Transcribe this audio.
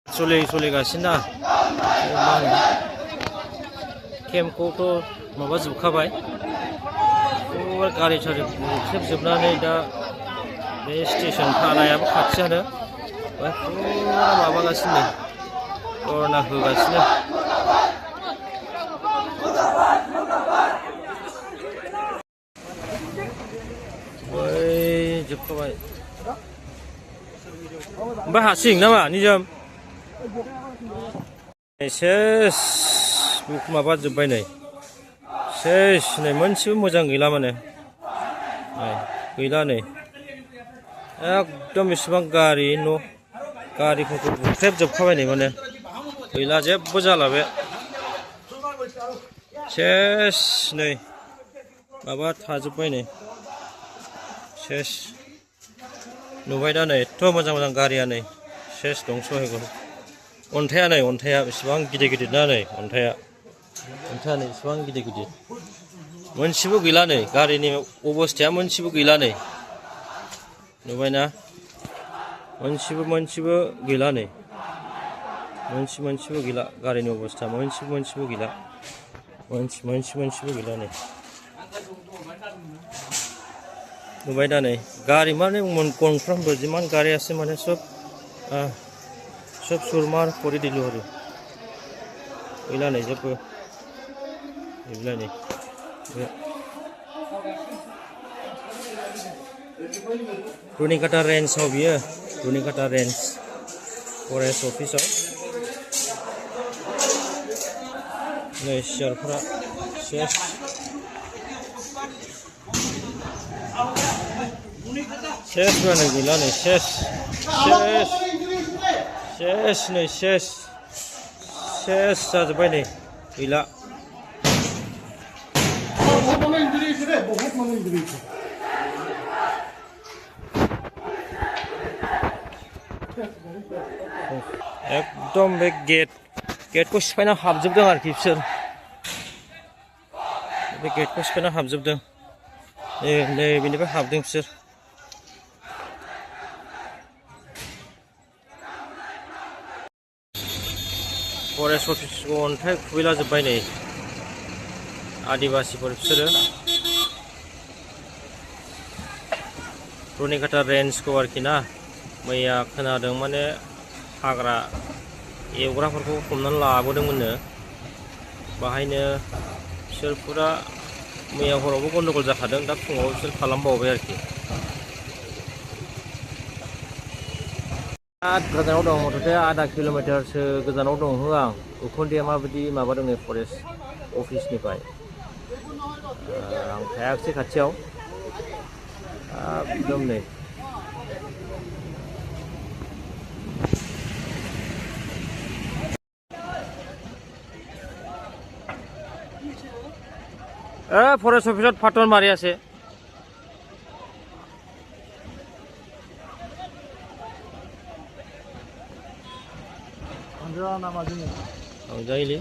सोलिगासिनो मा होनो केम्पखौथ' माबाजोबखाबाय गारि सारि बुख्रेबजोबनानै दा बे स्टेसन थानायाबो खाथियानो फुरा माबागासिनो धरना होगासिनो बै जोबखाबाय ओमफ्राय हारसिं नामा निजोम सेस माबा जोब्बाय नै सेस नै मोनसेबो मोजां गैला माने गैला नै एकदम बेसेबां गारि न' गारिफोरखौ बुख्रेबजोबखाबाय नै माने गैला जेबो जाला बे सेस नै माबा थाजोब्बाय नै सेस नुबाय दा नै एथ' मोजां मोजां गारिया नै सेस दंस' हैगौ अन्थाइया नै अन्थाइया बेसेबां गिदिर गिदिर ना नै अन्थाइया नै बेसेबां गिदिर गिदिर मोनसेबो गैला नै गारिनि अबस्थाया मोनसेबो गैला नै नुबायना मोनसेबो गैला नै मोनसेबो गैला गारिनि अबस्था मोनसेबो गैला मोनसेबो गैला नै नुबाय दा नै गारि माने गंफ्रोमबो जिमान गारि আছে माने सब सुरमार কৰি দিলো আৰু गैला नै जेबो गैला नै रुनिकाटा रेन्जआव बियो रुनिकाटा रेन्ज फरेस्ट अफिसाव नै सियारफोरा सेस नै गैला नै सेस नै सेस जाजोब्बाय नै गैला एकदम बे गेटखौ सिफायना हाबजोबदों आरोखि बिसोर बे गेटखौ सिफायना हाबजोबदों नै बेनिफ्राय हाबदों बिसोर फरेस्ट अफिसखौ अन्थाइ खुबैलाजोब्बाय नै आदिबासिफोर बिसोरो रुनिकाटा रेन्जखौ आरोखि ना मैया खोनादों माने हाग्रा एवग्राफोरखौ हमनानै लाबोदोंमोननो बाहायनो बिसोर फुरा मैया हरावबो गन्डगल जाखादों दा फुङाव बिसोर खालामबावबाय आरोखि बिराद गोजानाव दं मथथे आधा किल'मिटारसो गोजानाव दं आं उखुन्दैया माबायदि माबादों नै फरेस्ट अफिसनिफ्राय आं थायाखिसै खाथियाव एकदम नै फरेस्ट अफिसত ফাটন মাৰি আছে जाइले